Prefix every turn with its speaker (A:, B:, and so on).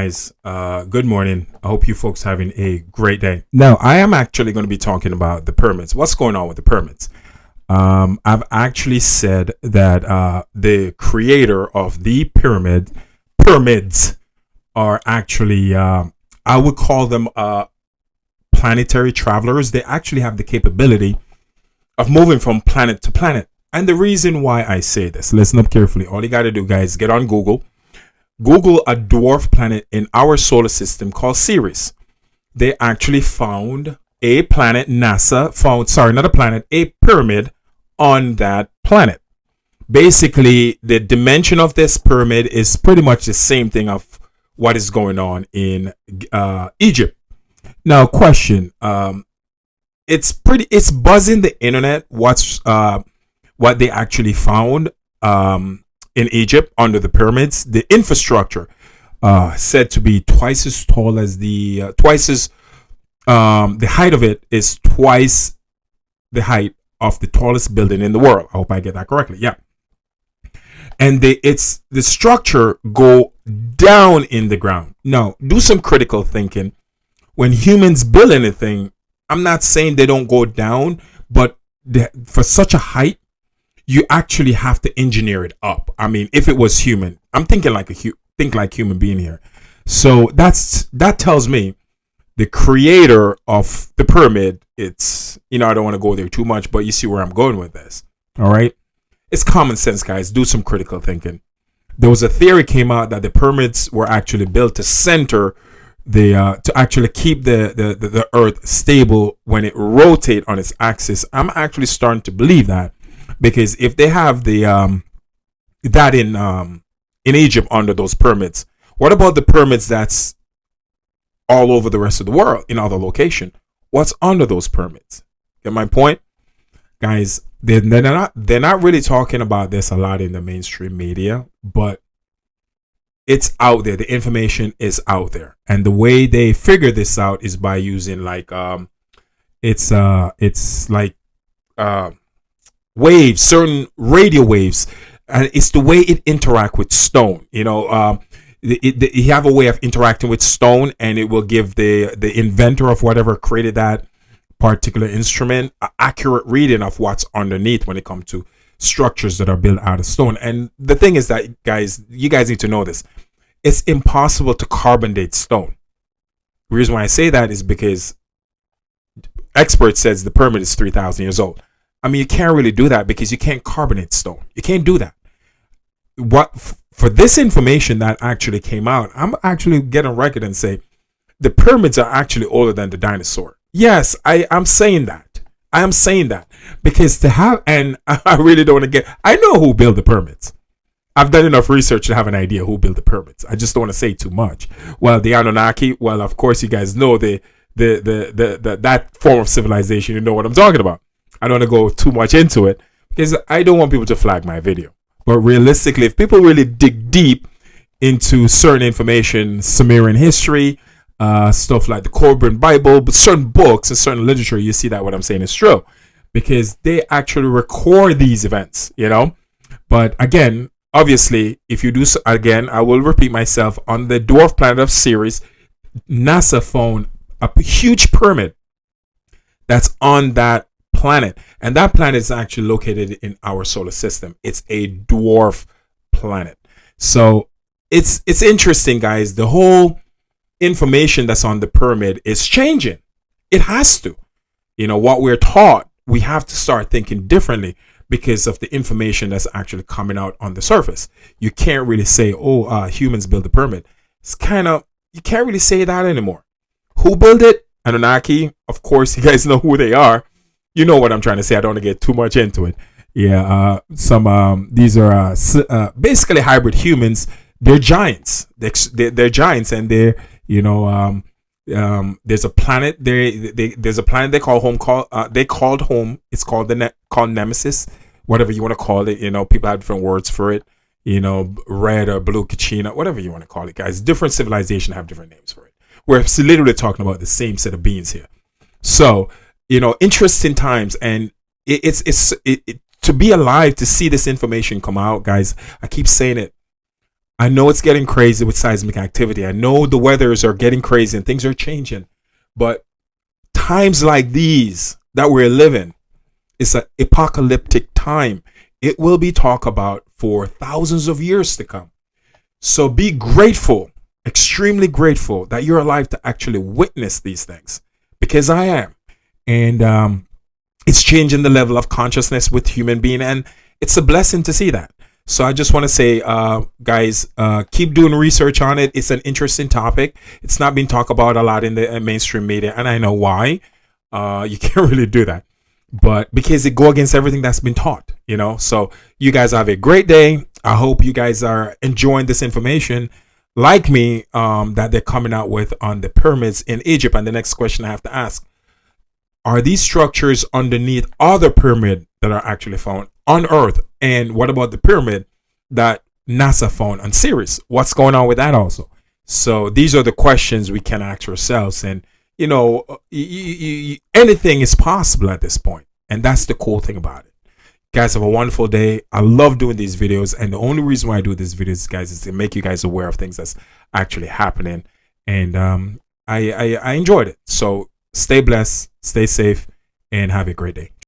A: Guys, good morning. I hope you folks having a great day. Now, I am actually going to be talking about the pyramids. What's going on with the pyramids? I've actually said that the creator of the pyramids are actually, I would call them planetary travelers. They actually have the capability of moving from planet to planet. And the reason why I say this, listen up carefully. All you got to do, guys, get on Google. Google a dwarf planet in our solar system called Ceres. They actually found a planet. NASA found, sorry, not a planet, a pyramid on that planet. Basically, the dimension of this pyramid is pretty much the same thing of what is going on in Egypt. Now, question: it's buzzing the internet. What they actually found in Egypt under the pyramids? The infrastructure said to be twice as tall as the height of it is twice the height of the tallest building in the world. I hope I get that correctly. Yeah. And the structure go down in the ground. Now, do some critical thinking. When humans build anything, I'm not saying they don't go down, but for such a height, you actually have to engineer it up. I mean, if it was human, I'm thinking like human being here. So that tells me the creator of the pyramid. It's, I don't want to go there too much, but you see where I'm going with this. All right. It's common sense, guys. Do some critical thinking. There was a theory came out that the pyramids were actually built to center to actually keep the earth stable when it rotate on its axis. I'm actually starting to believe that, because if they have that in Egypt under those pyramids, what about the pyramids that's all over the rest of the world in other location? What's under those pyramids? Get my point, guys? They're not really talking about this a lot in the mainstream media, but it's out there. The information is out there, and the way they figure this out is by using it's like waves, certain radio waves, and it's the way it interact with stone. You have a way of interacting with stone, and it will give the inventor of whatever created that particular instrument an accurate reading of what's underneath when it comes to structures that are built out of stone. And the thing is that, you guys need to know this. It's impossible to carbon date stone. The reason why I say that is because expert says the pyramid is 3,000 years old. I mean, you can't really do that because you can't carbonate stone. You can't do that. For this information that actually came out, I'm actually getting record and say the pyramids are actually older than the dinosaur. Yes, I'm saying that. I am saying that because to have, and I really don't want to I know who built the pyramids. I've done enough research to have an idea who built the pyramids. I just don't want to say too much. Well, the Anunnaki, well, of course you guys know that form of civilization. You know what I'm talking about. I don't want to go too much into it because I don't want people to flag my video. But realistically, if people really dig deep into certain information, Sumerian history, stuff like the Corbin Bible, but certain books and certain literature, you see that what I'm saying is true because they actually record these events, But again, obviously, if you do so, again, I will repeat myself, on the dwarf planet of Ceres, NASA found a huge pyramid that's on that planet, and that planet is actually located in our solar system. It's a dwarf planet. So it's interesting, guys. The whole information that's on the pyramid is changing. It has to. What we're taught, we have to start thinking differently because of the information that's actually coming out on the surface. You can't really say, humans built the pyramid. It's you can't really say that anymore. Who built it? Anunnaki. Of course, you guys know who they are. You know what I'm trying to say. I don't want to get too much into it. Yeah, these are basically hybrid humans. They're giants. They're giants, and they're there's a planet there's a planet they call home. They called home. It's called called Nemesis, whatever you want to call it. People have different words for it. Red or blue Kachina, whatever you want to call it, guys. Different civilization have different names for it. We're literally talking about the same set of beings here. So interesting times, and it's to be alive to see this information come out, guys. I keep saying it. I know it's getting crazy with seismic activity. I know the weathers are getting crazy and things are changing. But times like these that we're living, it's an apocalyptic time. It will be talked about for thousands of years to come. So be grateful, extremely grateful that you're alive to actually witness these things, because I am. And it's changing the level of consciousness with human being, and it's a blessing to see that. So I just want to say, guys, keep doing research on it. It's an interesting topic. It's not been talked about a lot in the mainstream media, and I know why. You can't really do that, but because it go against everything that's been taught, you know. So you guys have a great day. I hope you guys are enjoying this information, like me, that they're coming out with on the pyramids in Egypt. And the next question I have to ask: are these structures underneath other pyramid that are actually found on Earth? And what about the pyramid that NASA found on Ceres? What's going on with that also? So these are the questions we can ask ourselves. And, you know, anything is possible at this point. And that's the cool thing about it. Guys, have a wonderful day. I love doing these videos. And the only reason why I do these videos, guys, is to make you guys aware of things that's actually happening. And I enjoyed it. So stay blessed, stay safe, and have a great day.